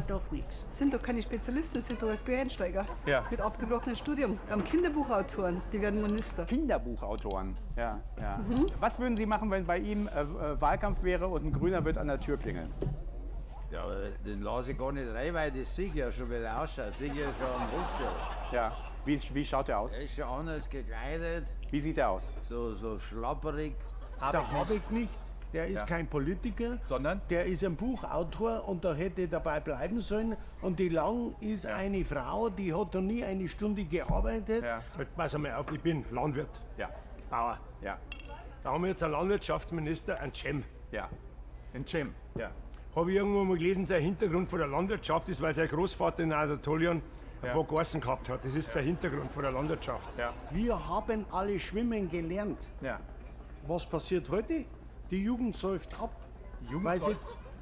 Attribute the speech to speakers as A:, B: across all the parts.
A: brauchen doch nichts.
B: Sind doch keine Spezialisten, sind doch als Quereinsteiger.
C: Ja.
B: Mit abgebrochenem Studium. Wir haben Kinderbuchautoren, die werden Minister.
C: Kinderbuchautoren, ja. Was würden Sie machen, wenn bei Ihnen Wahlkampf wäre und ein Grüner wird an der Tür klingeln?
D: Ja, aber den lasse ich gar nicht rein, weil das sehe ich ja schon, wie er ausschaut. Sehe ich ja schon am Rückspiel.
C: Ja. Wie schaut er aus?
D: Er ist schon anders gekleidet,
C: Wie sieht er aus?
D: so schlapperig.
A: Der Habeck nicht. Der ist kein Politiker,
C: Sondern?
A: der ist ein Buchautor und da hätte dabei bleiben sollen. Und die Lang ist eine Frau, die hat noch nie eine Stunde gearbeitet.
C: Ja.
E: Pass einmal auf, ich bin Landwirt,
C: Ja.
E: Bauer.
C: Ja.
E: Da haben wir jetzt einen Landwirtschaftsminister, einen Cem.
C: Ja. Ein Jim. Ja.
E: Habe ich irgendwo mal gelesen, sein Hintergrund von der Landwirtschaft ist, weil sein Großvater in Anatolien ein
C: Ja.
E: paar Gassen gehabt hat. Das ist der Hintergrund von der Landwirtschaft.
C: Ja.
A: Wir haben alle schwimmen gelernt.
C: Ja.
A: Was passiert heute? Die Jugend säuft ab.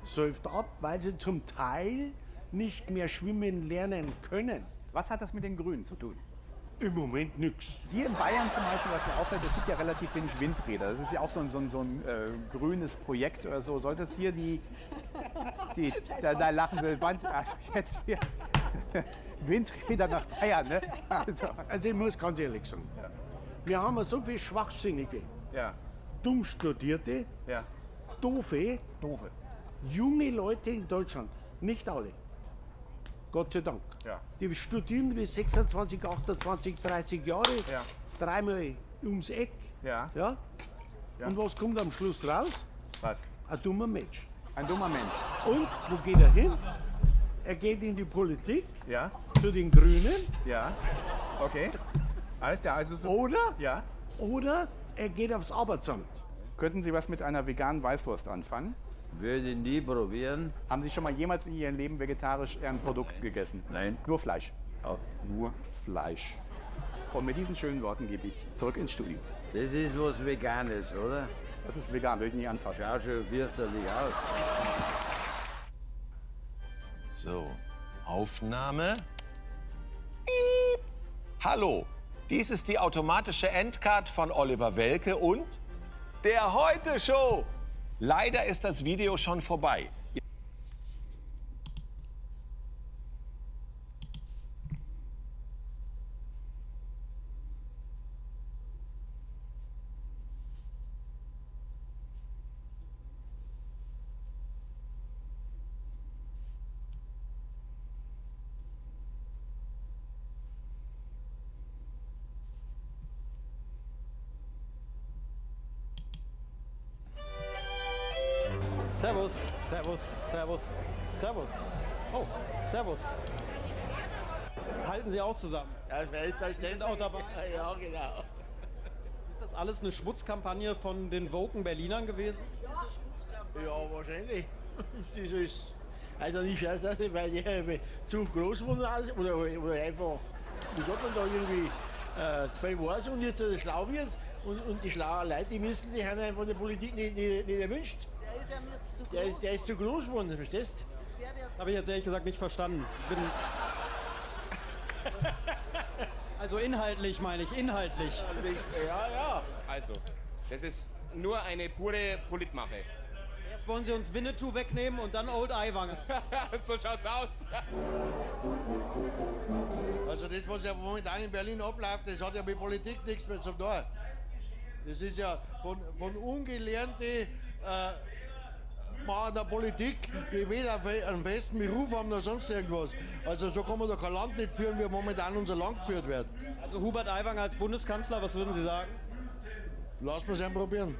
A: Säuft ab, weil sie zum Teil nicht mehr schwimmen lernen können.
C: Was hat das mit den Grünen zu tun?
A: Im Moment nichts.
C: Hier in Bayern zum Beispiel, was mir auffällt, es gibt ja relativ wenig Windräder. Das ist ja auch so ein grünes Projekt oder so. Sollte es hier da lachen Sie, also jetzt hier Windräder nach Bayern, ne?
A: Also ich muss ganz ehrlich sagen, wir haben so viele Schwachsinnige,
C: Ja,
A: dumm Studierte,
C: ja.
A: doofe, junge Leute in Deutschland. Nicht alle. Gott sei Dank.
C: Ja.
A: Die studieren bis 26, 28, 30 Jahre,
C: Ja.
A: dreimal ums Eck.
C: Ja.
A: Ja? Und was kommt am Schluss raus?
C: Was?
A: Ein dummer Mensch.
C: Ein dummer Mensch.
A: Und wo geht er hin? Er geht in die Politik,
C: Ja,
A: zu den Grünen,
C: ja. Okay. Alles klar, also so.
A: oder
C: Ja.
A: er geht aufs Arbeitsamt.
C: Könnten Sie was mit einer veganen Weißwurst anfangen?
D: Würde ich nie probieren.
C: Haben Sie schon mal jemals in Ihrem Leben vegetarisch ein Produkt gegessen?
D: Nein.
C: Nur Fleisch.
D: Ja.
C: Nur Fleisch. Und mit diesen schönen Worten gebe ich zurück ins Studio.
D: Das ist was Veganes, oder?
C: Das ist vegan, will ich nie anfassen.
D: Schaut schon fürchterlich aus.
F: So, Aufnahme. Piep. Hallo, dies ist die automatische Endcard von Oliver Welke und der Heute-Show. Leider ist das Video schon vorbei.
G: Servus, servus, servus, servus. Oh, servus. Halten Sie auch zusammen?
H: Ja, selbstverständlich.
G: Sind auch dabei?
H: Ja, genau.
G: Ist das alles eine Schmutzkampagne von den woken Berlinern gewesen?
H: Ja, wahrscheinlich. Das ist also nicht scheiße, weil die zu groß wurden oder einfach, wie sagt man da irgendwie, zwei weiß und jetzt schlau wird. Und die schlauen Leute, die wissen, die haben einfach die Politik nicht erwünscht.
I: Der ist ja mir jetzt zu groß.
H: Der ist zu groß geworden, verstehst du?
G: Habe ich jetzt ehrlich gesagt nicht verstanden. Also inhaltlich meine ich, inhaltlich.
H: Ja.
J: Also, das ist nur eine pure Politmache.
G: Erst wollen Sie uns Winnetou wegnehmen und dann Old Eiwanger.
J: So schaut's aus.
H: Also das, was ja momentan in Berlin abläuft, das hat ja mit Politik nichts mehr zu tun. Das ist ja von ungelernten Mann der Politik, die weder einen festen Beruf haben noch sonst irgendwas. Also so kann man doch kein Land nicht führen, wie momentan unser Land geführt wird.
G: Also Hubert Aiwanger als Bundeskanzler, was würden Sie sagen?
H: Lass mal es probieren.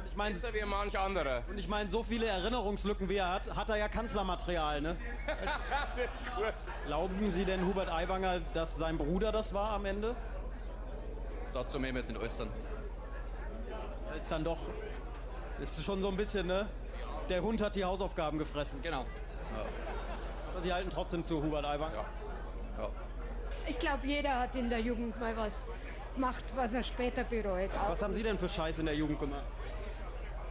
G: Ich meine,
J: Besser wie manch anderer.
G: und ich meine, so viele Erinnerungslücken wie er hat er ja Kanzlermaterial, ne?
J: Das ist gut.
G: Glauben Sie denn Hubert Aiwanger, dass sein Bruder das war am Ende?
J: Dazu müssen wir es nicht äußern.
G: Weil es dann doch, ist schon so ein bisschen, ne? Der Hund hat die Hausaufgaben gefressen.
J: Genau.
G: Aber Sie halten trotzdem zu Hubert Aiwanger.
J: Ja.
I: Ich glaube, jeder hat in der Jugend mal was gemacht, was er später bereut.
G: Was haben Sie denn für Scheiß in der Jugend gemacht?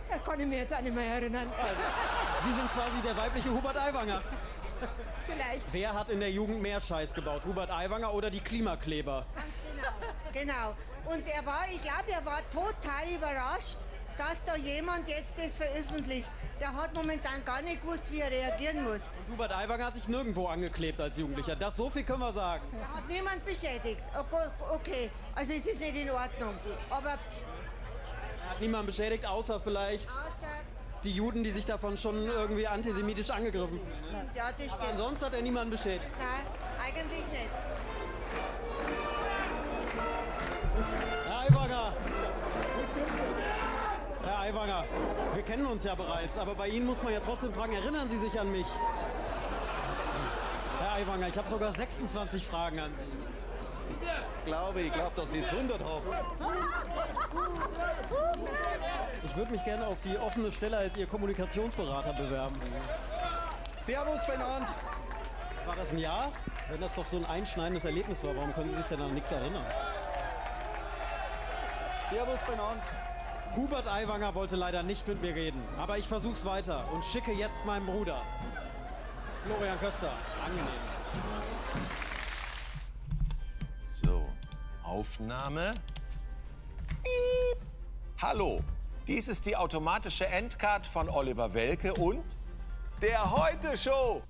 I: Da kann ich mich jetzt auch nicht mehr erinnern.
G: Sie sind quasi der weibliche Hubert Aiwanger.
I: Vielleicht.
G: Wer hat in der Jugend mehr Scheiß gebaut? Hubert Aiwanger oder die Klimakleber?
I: Genau. Und ich glaube, er war total überrascht, dass da jemand jetzt das veröffentlicht. Der hat momentan gar nicht gewusst, wie er reagieren muss.
G: Und Hubert Aiwanger hat sich nirgendwo angeklebt als Jugendlicher. Das, so viel können wir sagen.
I: Er hat niemand beschädigt. Okay, also es ist nicht in Ordnung. Aber
G: Er hat niemanden beschädigt, außer vielleicht
I: außer,
G: die Juden, die sich davon schon irgendwie antisemitisch angegriffen fühlen.
I: ja, das stimmt.
G: Ansonsten hat er niemanden beschädigt.
I: Nein, eigentlich nicht.
G: Herr Aiwanger! Herr Aiwanger, wir kennen uns ja bereits, aber bei Ihnen muss man ja trotzdem fragen, erinnern Sie sich an mich? Herr Aiwanger, ich habe sogar 26 Fragen an Sie.
H: Ich glaube, dass ich es 100 habe.
G: Ich würde mich gerne auf die offene Stelle als Ihr Kommunikationsberater bewerben.
C: Servus beieinander.
G: War das ein Ja? Wenn das doch so ein einschneidendes Erlebnis war, warum können Sie sich denn an nichts erinnern?
C: Servus beieinander.
G: Hubert Aiwanger wollte leider nicht mit mir reden, aber ich versuch's weiter und schicke jetzt meinen Bruder. Florian Köster, angenehm.
F: So, Aufnahme. Piep. Hallo, dies ist die automatische Endcard von Oliver Welke und der Heute-Show.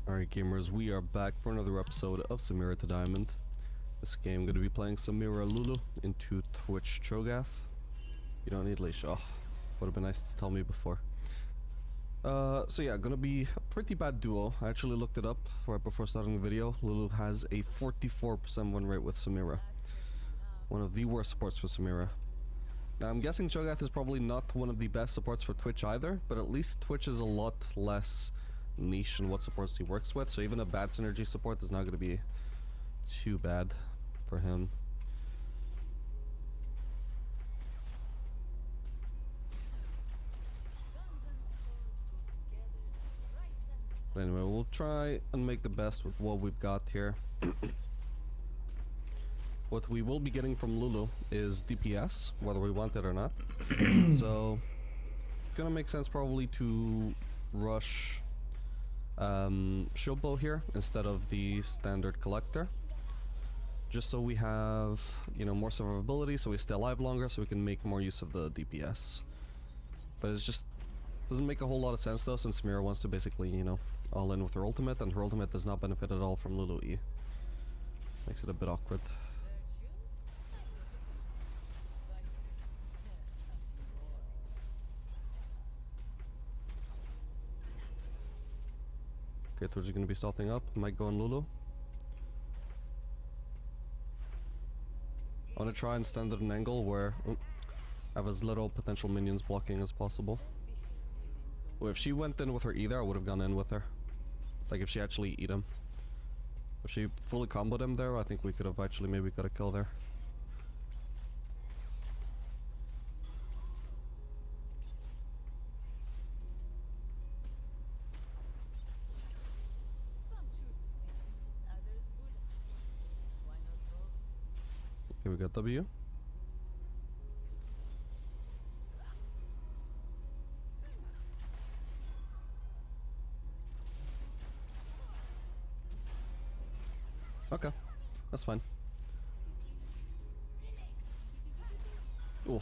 K: Alright gamers, we are back for another episode of Samira to Diamond. This game, I'm going to be playing Samira Lulu into Twitch Cho'Gath. You don't need leash. Oh, would have been nice to tell me before. So yeah, gonna be a pretty bad duo. I actually looked it up right before starting the video. Lulu has a 44% win rate with Samira. One of the worst supports for Samira. Now I'm guessing Cho'Gath is probably not one of the best supports for Twitch either, but at least Twitch is a lot less niche in what supports he works with, so even a bad synergy support is not going to be too bad for him. But anyway, we'll try and make the best with what we've got here. What we will be getting from Lulu is DPS, whether we want it or not. So, gonna make sense probably to rush Showbow here instead of the standard collector, just so we have, you know, more survivability, so we stay alive longer, so we can make more use of the DPS. But it's just doesn't make a whole lot of sense though, since Samira wants to basically, you know, all in with her ultimate, and her ultimate does not benefit at all from Lulu E. Makes it a bit awkward. Okay, Twitch is going to be stopping up. Might go on Lulu. I want to try and stand at an angle where I have as little potential minions blocking as possible. Well, if she went in with her either, I would have gone in with her. Like if she actually eat him. If she fully comboed him there, I think we could have actually maybe got a kill there. Okay, we got W. Okay, that's fine. Oh,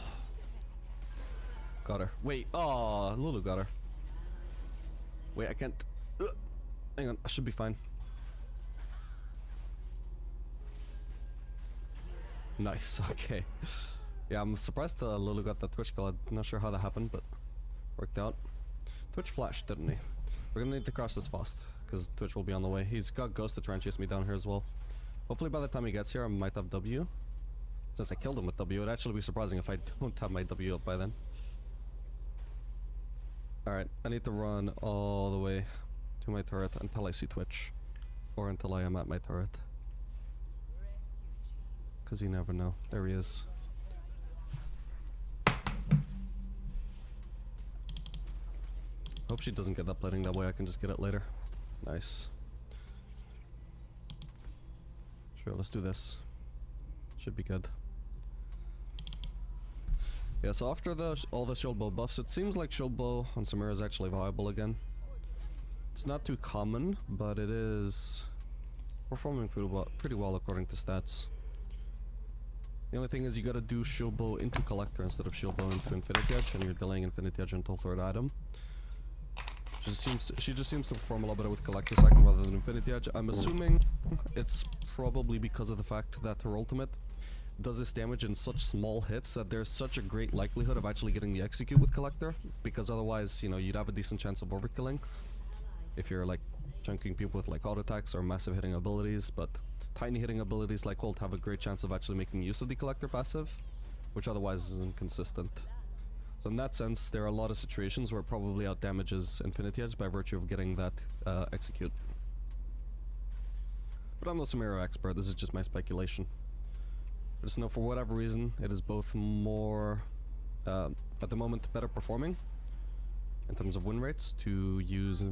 K: got her. Wait, oh, Lulu got her. Wait, I can't. Hang on, I should be fine. Nice, okay. Yeah, I'm surprised Lulu got that Twitch kill. I'm not sure how that happened, but worked out. Twitch flashed, didn't he? We're gonna need to cross this fast, because Twitch will be on the way. He's got Ghost to try and chase me down here as well. Hopefully by the time he gets here, I might have W. Since I killed him with W, it'd actually be surprising if I don't have my W up by then. Alright, I need to run all the way to my turret until I see Twitch. Or until I am at my turret. Because you never know. There he is. Hope she doesn't get that plating, that way I can just get it later. Nice. Sure, let's do this. Should be good. Yeah, so after all the shield bow buffs, it seems like shield bow on Samira is actually viable again. It's not too common, but it is performing pretty well according to stats. The only thing is you gotta do shield bow into collector instead of shield bow into infinity edge, and you're delaying infinity edge until third item. She just seems to perform a lot better with collector second rather than infinity edge. I'm assuming it's probably because of the fact that her ultimate does this damage in such small hits that there's such a great likelihood of actually getting the execute with collector, because otherwise, you know, you'd have a decent chance of overkilling if you're like chunking people with like auto attacks or massive hitting abilities, but tiny hitting abilities like ult have a great chance of actually making use of the collector passive, which otherwise is inconsistent. So in that sense, there are a lot of situations where it probably out damages infinity edge by virtue of getting that execute. But I'm no Samira expert, this is just my speculation. I just know for whatever reason, it is both more, at the moment, better performing in terms of win rates to use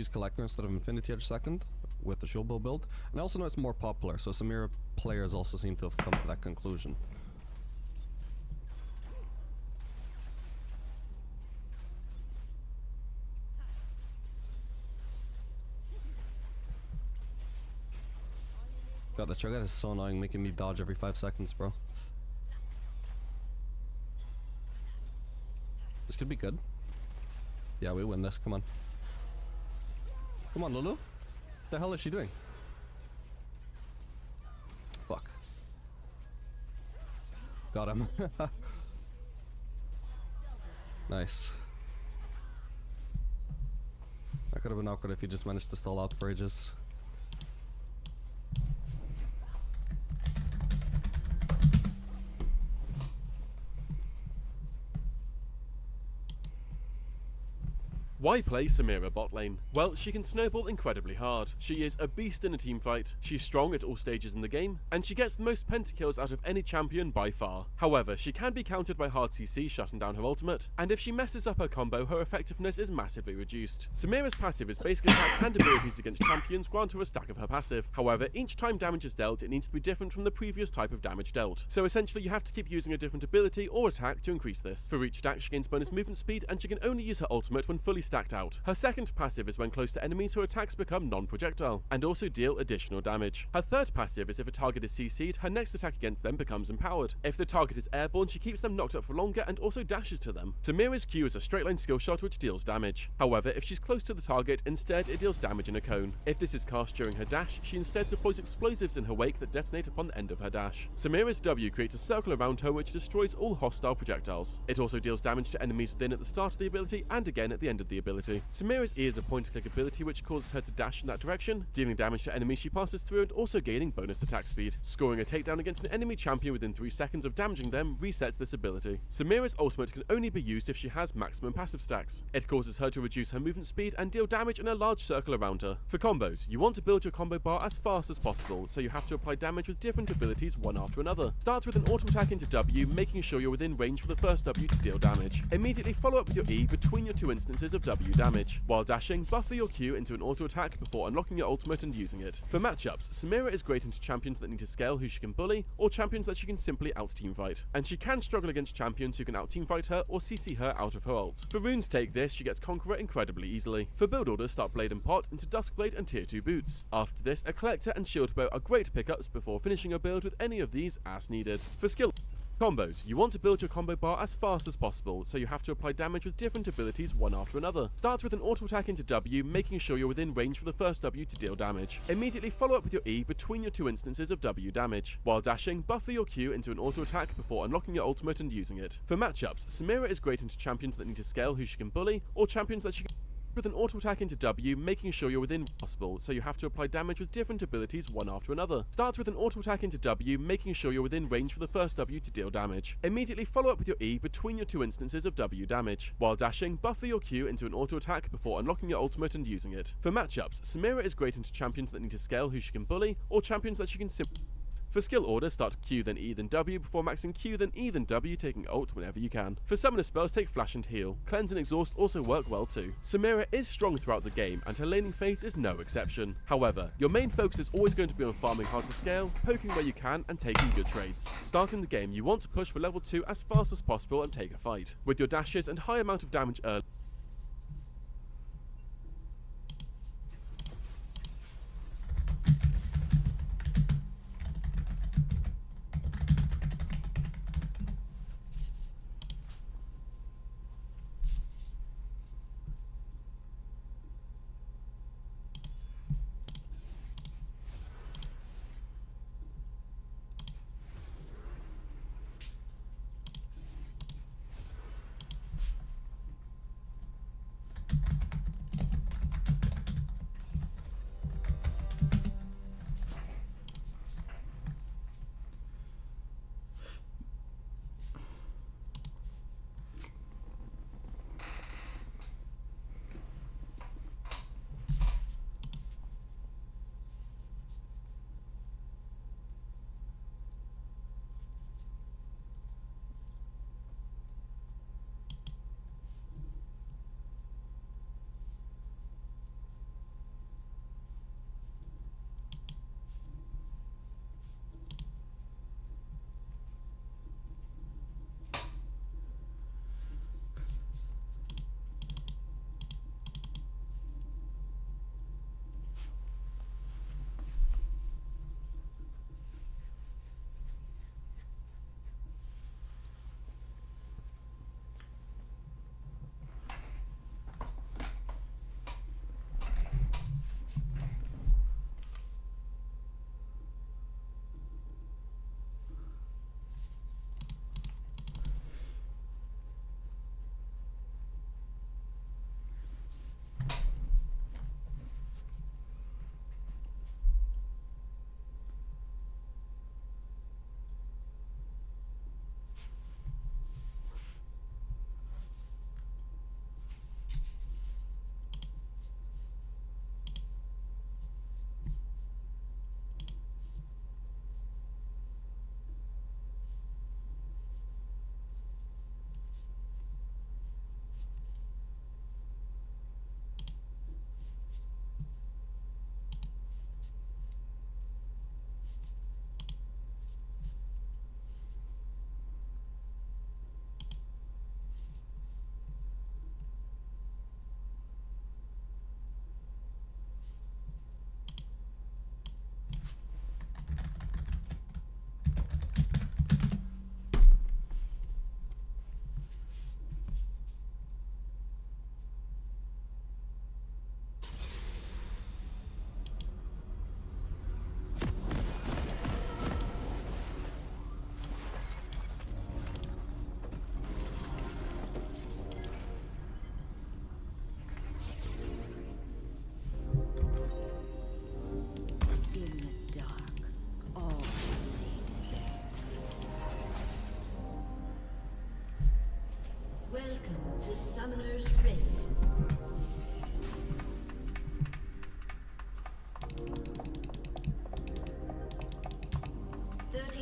K: collector instead of infinity edge second with the shield bow build, and I also know it's more popular, so Samira players also seem to have come to that conclusion. God, the Cho'Gath is so annoying, making me dodge every 5 seconds, bro. This could be good. Yeah, we win this, come on. Come on, Lulu. What the hell is she doing? Fuck. Got him. Nice. That could have been awkward if he just managed to stall out for ages.
L: Why play Samira bot lane? Well, she can snowball incredibly hard. She is a beast in a team fight, she's strong at all stages in the game, and she gets the most pentakills out of any champion by far. However, she can be countered by hard CC shutting down her ultimate, and if she messes up her combo, her effectiveness is massively reduced. Samira's passive is basic attacks and abilities against champions grant her a stack of her passive. However, each time damage is dealt, it needs to be different from the previous type of damage dealt. So essentially, you have to keep using a different ability or attack to increase this. For each stack, she gains bonus movement speed, and she can only use her ultimate when fully stacked out. Her second passive is when close to enemies, her attacks become non-projectile, and also deal additional damage. Her third passive is if a target is CC'd, her next attack against them becomes empowered. If the target is airborne, she keeps them knocked up for longer and also dashes to them. Samira's Q is a straight line skill shot which deals damage. However, if she's close to the target, instead it deals damage in a cone. If this is cast during her dash, she instead deploys explosives in her wake that detonate upon the end of her dash. Samira's W creates a circle around her which destroys all hostile projectiles. It also deals damage to enemies within at the start of the ability and again at the end of the ability. Samira's E is a point-and-click ability which causes her to dash in that direction, dealing damage to enemies she passes through and also gaining bonus attack speed. Scoring a takedown against an enemy champion within 3 seconds of damaging them resets this ability. Samira's ultimate can only be used if she has maximum passive stacks. It causes her to reduce her movement speed and deal damage in a large circle around her. For combos, you want to build your combo bar as fast as possible, so you have to apply damage with different abilities one after another. Start with an auto attack into W, making sure you're within range for the first W to deal damage. Immediately follow up with your E between your 2 instances of W damage. While dashing, buffer your Q into an auto attack before unlocking your ultimate and using it. For matchups, Samira is great into champions that need to scale who she can bully, or champions that she can simply out-teamfight. And she can struggle against champions who can out-teamfight her or CC her out of her ult. For runes take this, she gets Conqueror incredibly easily. For build orders, start Blade and Pot into Duskblade and Tier 2 boots. After this, a Collector and Shield Bow are great pickups before finishing your build with any of these as needed. For skill combos, you want to build your combo bar as fast as possible, so you have to apply damage with different abilities one after another. Start with an auto attack into W, making sure you're within range for the first W to deal damage. Immediately follow up with your E between your 2 instances of W damage. While dashing, buffer your Q into an auto attack before unlocking your ultimate and using it. For matchups, Samira is great into champions that need to scale who she can bully, or champions that she can with an auto attack into W, making sure you're within possible, so you have to apply damage with different abilities one after another. Start with an auto attack into W, making sure you're within range for the first W to deal damage. Immediately follow up with your E between your 2 instances of W damage. While dashing, buffer your Q into an auto attack before unlocking your ultimate and using it. For matchups, Samira is great into champions that need to scale who she can bully, or champions that she can simply For skill order, start Q then E then W before maxing Q then E then W, taking ult whenever you can. For summoner spells, take flash and heal. Cleanse and exhaust also work well too. Samira is strong throughout the game and her laning phase is no exception. However, your main focus is always going to be on farming hard to scale, poking where you can and taking good trades. Starting the game, you want to push for level 2 as fast as possible and take a fight. With your dashes and high amount of damage early,
M: to Summoner's Rift.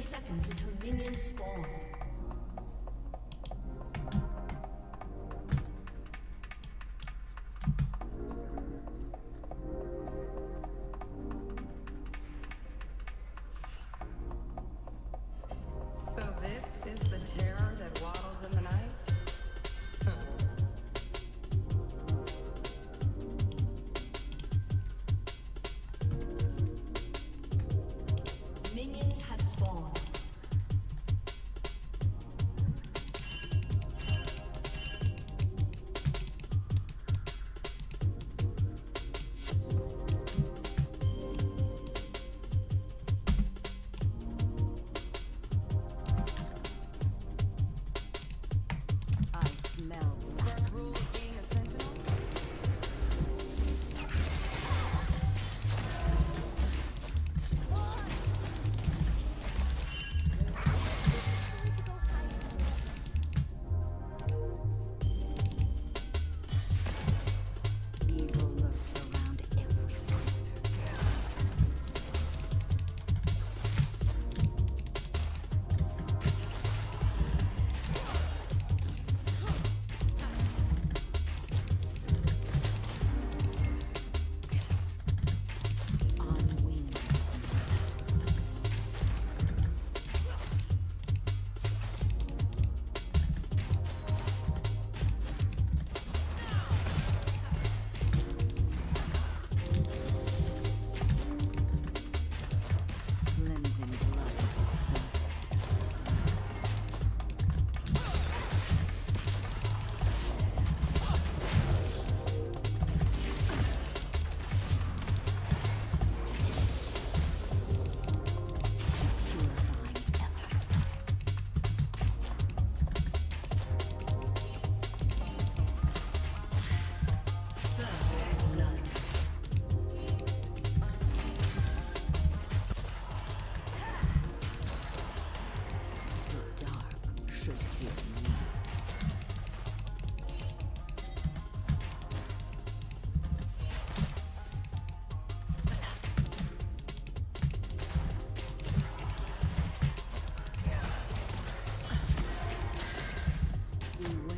M: Seconds until minions spawn.
N: So this is the terror that waddles in the night?
M: been